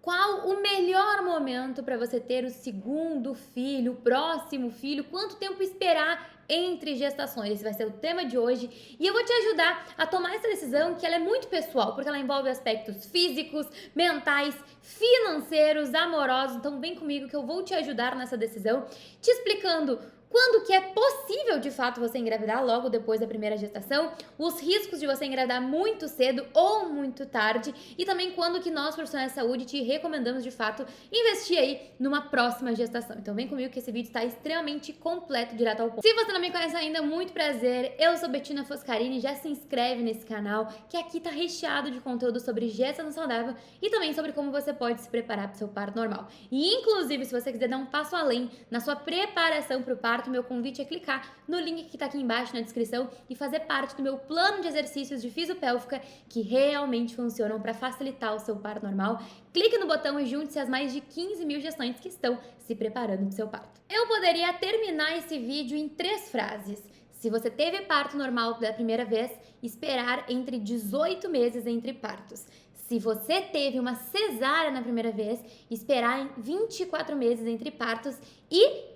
Qual o melhor momento para você ter o segundo filho, o próximo filho? Quanto tempo esperar entre gestações? Esse vai ser o tema de hoje e eu vou te ajudar a tomar essa decisão que ela é muito pessoal, porque ela envolve aspectos físicos, mentais, financeiros, amorosos. Então vem comigo que eu vou te ajudar nessa decisão, te explicando quando que é possível de fato você engravidar logo depois da primeira gestação, os riscos de você engravidar muito cedo ou muito tarde e também quando que nós profissionais de saúde te recomendamos de fato investir aí numa próxima gestação. Então vem comigo que esse vídeo está extremamente completo, direto ao ponto. Se você não me conhece ainda, muito prazer, eu sou Bettina Foscarini, já se inscreve nesse canal que aqui tá recheado de conteúdo sobre gestação saudável e também sobre como você pode se preparar para o seu parto normal. E inclusive se você quiser dar um passo além na sua preparação para o parto, meu convite é clicar no link que está aqui embaixo na descrição e fazer parte do meu plano de exercícios de fisiopélvica que realmente funcionam para facilitar o seu parto normal. Clique no botão e junte-se às mais de 15 mil gestantes que estão se preparando para o seu parto. Eu poderia terminar esse vídeo em 3 frases. Se você teve parto normal pela primeira vez, esperar entre 18 meses entre partos. Se você teve uma cesárea na primeira vez, esperar em 24 meses entre partos e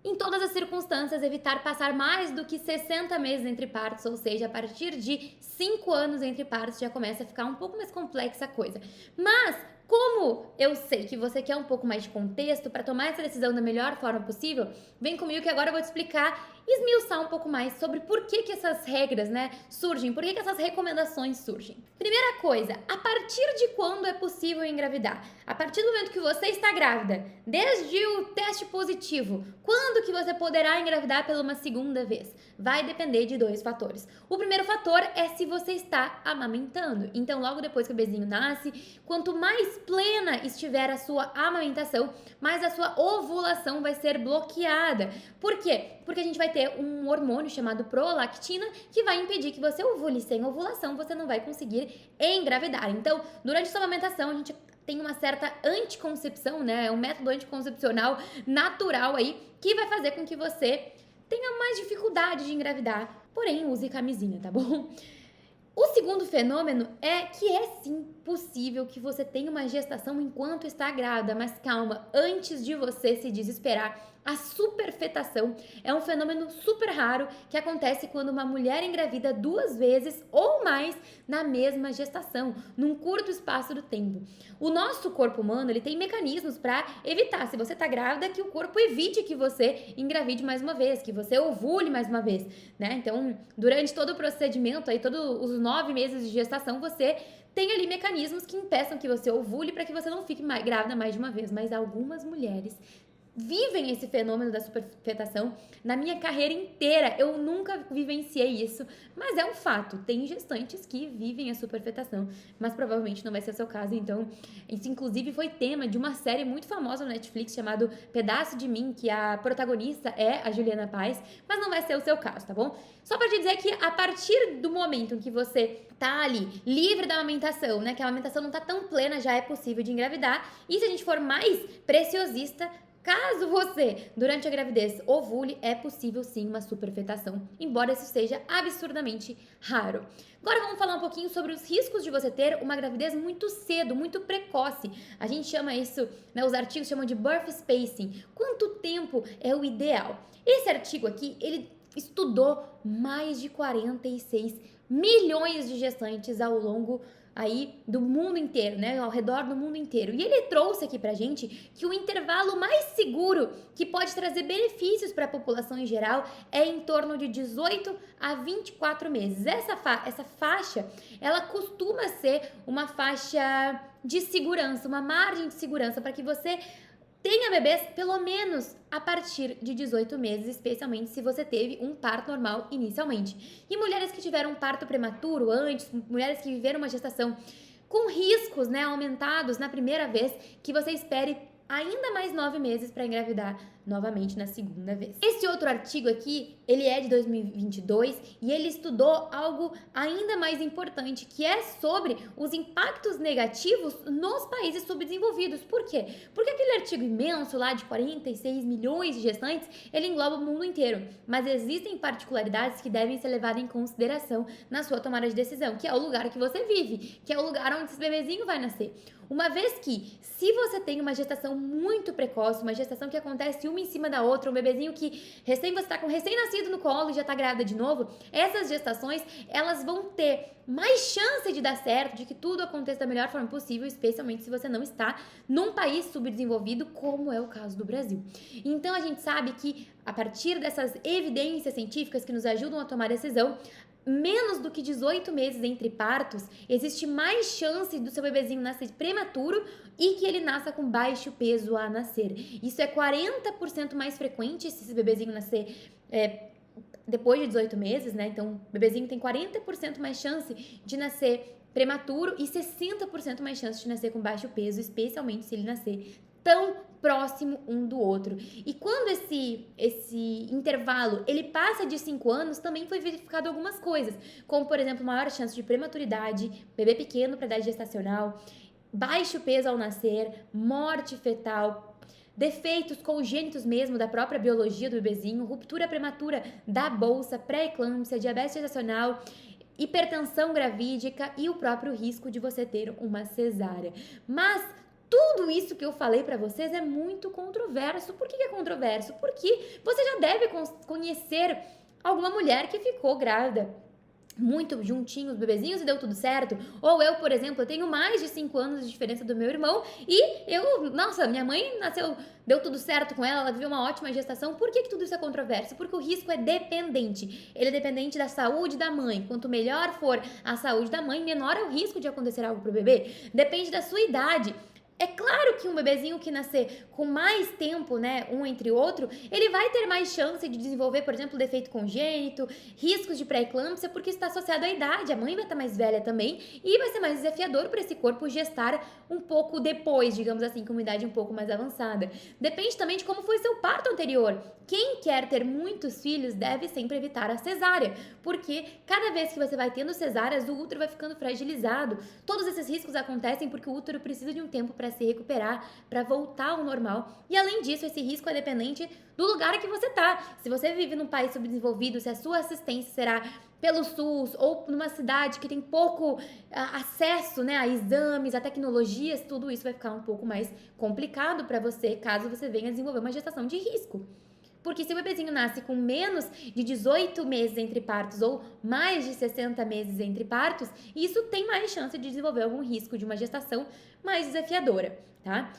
em todas as circunstâncias, evitar passar mais do que 60 meses entre partos, ou seja, a partir de 5 anos entre partos já começa a ficar um pouco mais complexa a coisa. Mas, como eu sei que você quer um pouco mais de contexto para tomar essa decisão da melhor forma possível, vem comigo que agora eu vou te explicar, esmiuçar um pouco mais sobre por que essas regras, surgem, por que essas recomendações surgem. Primeira coisa, a partir de quando é possível engravidar? A partir do momento que você está grávida, desde o teste positivo, quando que você poderá engravidar pela uma segunda vez? Vai depender de 2 fatores. O primeiro fator é se você está amamentando. Então, logo depois que o bebezinho nasce, quanto mais plena estiver a sua amamentação, mais a sua ovulação vai ser bloqueada. Por quê? Porque a gente vai ter um hormônio chamado prolactina que vai impedir que você ovule. Sem ovulação, você não vai conseguir engravidar. Então, durante a sua amamentação, a gente tem uma certa anticoncepção, um método anticoncepcional natural aí, que vai fazer com que você tenha mais dificuldade de engravidar. Porém, use camisinha, tá bom? O segundo fenômeno é que é sim possível que você tenha uma gestação enquanto está grávida, mas calma, antes de você se desesperar, a superfetação é um fenômeno super raro que acontece quando uma mulher engravida 2 vezes ou mais na mesma gestação, num curto espaço do tempo. O nosso corpo humano, ele tem mecanismos para evitar, se você está grávida, que o corpo evite que você engravide mais uma vez, que você ovule mais uma vez, Então, durante todo o procedimento, aí todos os 9 meses de gestação, você tem ali mecanismos que impeçam que você ovule para que você não fique grávida mais de uma vez. Mas algumas mulheres vivem esse fenômeno da superfetação. Na minha carreira inteira, eu nunca vivenciei isso, mas é um fato. Tem gestantes que vivem a superfetação, mas provavelmente não vai ser o seu caso. Então, isso inclusive foi tema de uma série muito famosa no Netflix chamado Pedaço de Mim, que a protagonista é a Juliana Paz, mas não vai ser o seu caso, tá bom? Só pra te dizer que a partir do momento em que você tá ali livre da amamentação, que a amamentação não tá tão plena, já é possível de engravidar. E se a gente for mais preciosista, caso você, durante a gravidez, ovule, é possível sim uma superfetação, embora isso seja absurdamente raro. Agora vamos falar um pouquinho sobre os riscos de você ter uma gravidez muito cedo, muito precoce. A gente chama isso, os artigos chamam de birth spacing. Quanto tempo é o ideal? Esse artigo aqui, ele estudou mais de 46 milhões de gestantes ao longo aí do mundo inteiro, ao redor do mundo inteiro. E ele trouxe aqui pra gente que o intervalo mais seguro que pode trazer benefícios para a população em geral é em torno de 18 a 24 meses. Essa faixa, ela costuma ser uma faixa de segurança, uma margem de segurança para que você tenha bebês pelo menos a partir de 18 meses, especialmente se você teve um parto normal inicialmente. E mulheres que tiveram um parto prematuro antes, mulheres que viveram uma gestação com riscos aumentados na primeira vez, que você espere ainda mais 9 meses para engravidar novamente na segunda vez. Esse outro artigo aqui, ele é de 2022 e ele estudou algo ainda mais importante, que é sobre os impactos negativos nos países subdesenvolvidos. Por quê? Porque aquele artigo imenso lá de 46 milhões de gestantes, ele engloba o mundo inteiro, mas existem particularidades que devem ser levadas em consideração na sua tomada de decisão, que é o lugar que você vive, que é o lugar onde esse bebezinho vai nascer. Uma vez que, se você tem uma gestação muito precoce, uma gestação que acontece uma em cima da outra, um bebezinho que você está com recém-nascido no colo e já está grávida de novo, essas gestações, elas vão ter mais chance de dar certo, de que tudo aconteça da melhor forma possível, especialmente se você não está num país subdesenvolvido, como é o caso do Brasil. Então, a gente sabe que, a partir dessas evidências científicas que nos ajudam a tomar decisão, menos do que 18 meses entre partos, existe mais chance do seu bebezinho nascer prematuro e que ele nasça com baixo peso a nascer. Isso é 40% mais frequente se esse bebezinho nascer depois de 18 meses, né? Então, o bebezinho tem 40% mais chance de nascer prematuro e 60% mais chance de nascer com baixo peso, especialmente se ele nascer tão próximo um do outro. E quando esse intervalo ele passa de 5 anos, também foi verificado algumas coisas, como, por exemplo, maior chance de prematuridade, bebê pequeno para idade gestacional, baixo peso ao nascer, morte fetal, defeitos congênitos mesmo da própria biologia do bebezinho, ruptura prematura da bolsa, pré-eclâmpsia, diabetes gestacional, hipertensão gravídica e o próprio risco de você ter uma cesárea. Mas tudo isso que eu falei pra vocês é muito controverso. Por que é controverso? Porque você já deve conhecer alguma mulher que ficou grávida muito juntinho os bebezinhos e deu tudo certo. Ou eu, por exemplo, eu tenho mais de 5 anos de diferença do meu irmão e minha mãe nasceu, deu tudo certo com ela, ela viveu uma ótima gestação. Por que tudo isso é controverso? Porque o risco é dependente. Ele é dependente da saúde da mãe. Quanto melhor for a saúde da mãe, menor é o risco de acontecer algo pro bebê. Depende da sua idade. É claro que um bebezinho que nascer com mais tempo, né, um entre outro, ele vai ter mais chance de desenvolver, por exemplo, defeito congênito, riscos de pré-eclâmpsia, porque está associado à idade. A mãe vai estar mais velha também e vai ser mais desafiador para esse corpo gestar um pouco depois, digamos assim, com uma idade um pouco mais avançada. Depende também de como foi seu parto anterior. Quem quer ter muitos filhos deve sempre evitar a cesárea, porque cada vez que você vai tendo cesáreas, o útero vai ficando fragilizado. Todos esses riscos acontecem porque o útero precisa de um tempo para se recuperar, para voltar ao normal. E além disso, esse risco é dependente do lugar que você tá. Se você vive num país subdesenvolvido, se a sua assistência será pelo SUS ou numa cidade que tem pouco acesso, né, a exames, a tecnologias, tudo isso vai ficar um pouco mais complicado para você, caso você venha desenvolver uma gestação de risco. Porque se o bebezinho nasce com menos de 18 meses entre partos ou mais de 60 meses entre partos, isso tem mais chance de desenvolver algum risco de uma gestação mais desafiadora, tá?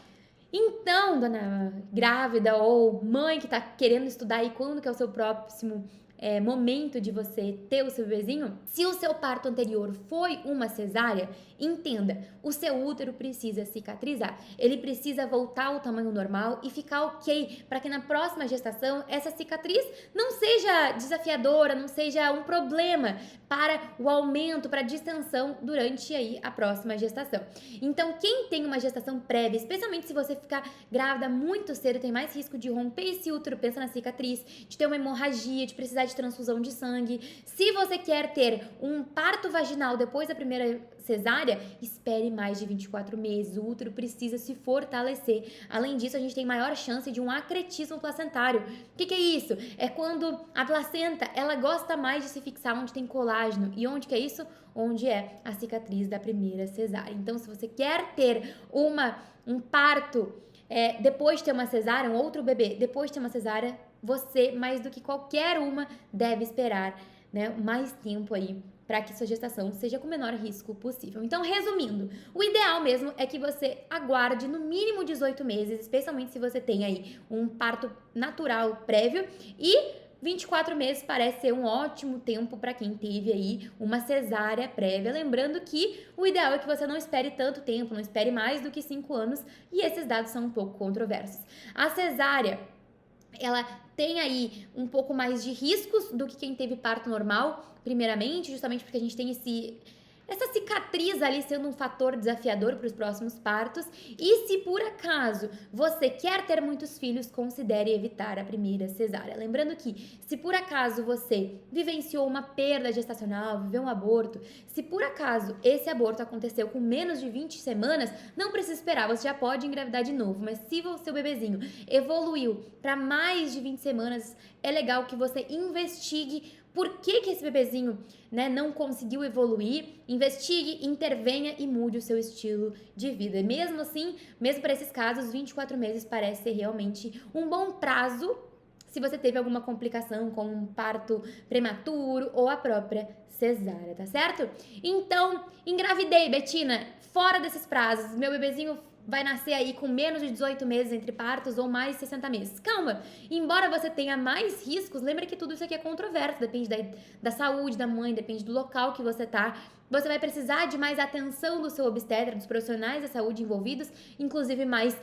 Então, dona grávida ou mãe que tá querendo estudar aí quando que é o seu próximo momento de você ter o seu bebezinho, se o seu parto anterior foi uma cesárea, entenda, o seu útero precisa cicatrizar, ele precisa voltar ao tamanho normal e ficar ok, para que na próxima gestação essa cicatriz não seja desafiadora, não seja um problema para o aumento, para a distensão durante aí a próxima gestação. Então, quem tem uma gestação prévia, especialmente se você ficar grávida muito cedo, tem mais risco de romper esse útero, pensa na cicatriz, de ter uma hemorragia, de precisar de transfusão de sangue. Se você quer ter um parto vaginal depois da primeira cesárea, espere mais de 24 meses. O útero precisa se fortalecer. Além disso, a gente tem maior chance de um acretismo placentário. O que é isso? É quando a placenta, ela gosta mais de se fixar onde tem colágeno. E onde que é isso? Onde é a cicatriz da primeira cesárea. Então, se você quer ter um parto depois de ter uma cesárea, um outro bebê, depois de ter uma cesárea, você, mais do que qualquer uma, deve esperar, né, mais tempo aí para que sua gestação seja com o menor risco possível. Então, resumindo, o ideal mesmo é que você aguarde no mínimo 18 meses, especialmente se você tem aí um parto natural prévio, e 24 meses parece ser um ótimo tempo para quem teve aí uma cesárea prévia. Lembrando que o ideal é que você não espere tanto tempo, não espere mais do que 5 anos, e esses dados são um pouco controversos. A cesárea, ela tem aí um pouco mais de riscos do que quem teve parto normal, primeiramente, justamente porque a gente tem essa cicatriz ali sendo um fator desafiador para os próximos partos. E se por acaso você quer ter muitos filhos, considere evitar a primeira cesárea. Lembrando que se por acaso você vivenciou uma perda gestacional, viveu um aborto, se por acaso esse aborto aconteceu com menos de 20 semanas, não precisa esperar, você já pode engravidar de novo. Mas se o seu bebezinho evoluiu para mais de 20 semanas, é legal que você investigue por que esse bebezinho, né, não conseguiu evoluir. Investigue, intervenha e mude o seu estilo de vida. E mesmo assim, mesmo para esses casos, 24 meses parece ser realmente um bom prazo se você teve alguma complicação como um parto prematuro ou a própria cesárea, tá certo? Então, engravidei, Betina, fora desses prazos, meu bebezinho vai nascer aí com menos de 18 meses entre partos ou mais de 60 meses. Calma, embora você tenha mais riscos, lembra que tudo isso aqui é controverso, depende da saúde da mãe, depende do local que você tá. Você vai precisar de mais atenção do seu obstetra, dos profissionais da saúde envolvidos, inclusive mais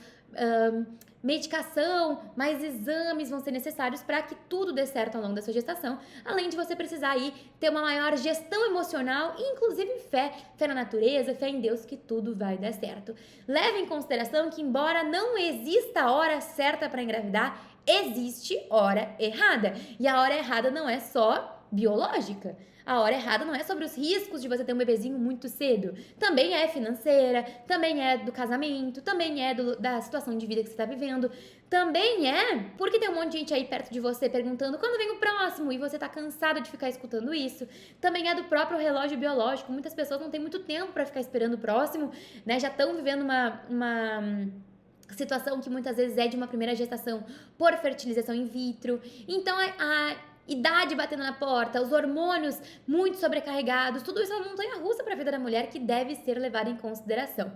medicação, mais exames vão ser necessários para que tudo dê certo ao longo da sua gestação, além de você precisar aí ter uma maior gestão emocional e inclusive fé na natureza, fé em Deus que tudo vai dar certo. Leve em consideração que embora não exista a hora certa para engravidar, existe hora errada. E a hora errada não é só biológica. A hora errada não é sobre os riscos de você ter um bebezinho muito cedo. Também é financeira, também é do casamento, também é da situação de vida que você está vivendo. Também é porque tem um monte de gente aí perto de você perguntando quando vem o próximo e você tá cansada de ficar escutando isso. Também é do próprio relógio biológico. Muitas pessoas não têm muito tempo para ficar esperando o próximo, né? Já estão vivendo uma situação que muitas vezes é de uma primeira gestação por fertilização in vitro. Então, a idade batendo na porta, os hormônios muito sobrecarregados, tudo isso é uma montanha-russa para a vida da mulher que deve ser levada em consideração.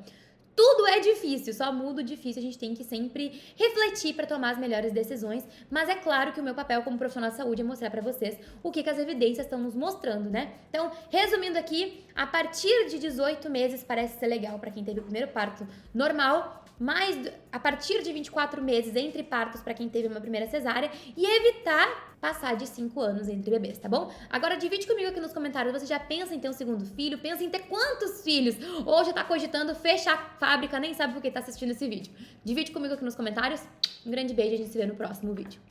Tudo é difícil, só muda o difícil, a gente tem que sempre refletir para tomar as melhores decisões, mas é claro que o meu papel como profissional de saúde é mostrar para vocês o que as evidências estão nos mostrando, né? Então, resumindo aqui, a partir de 18 meses parece ser legal para quem teve o primeiro parto normal, mas a partir de 24 meses entre partos para quem teve uma primeira cesárea e evitar passar de 5 anos entre bebês, tá bom? Agora divide comigo aqui nos comentários, você já pensa em ter um segundo filho? Pensa em ter quantos filhos? Ou já tá cogitando fechar a fábrica, nem sabe por que tá assistindo esse vídeo? Divide comigo aqui nos comentários. Um grande beijo e a gente se vê no próximo vídeo.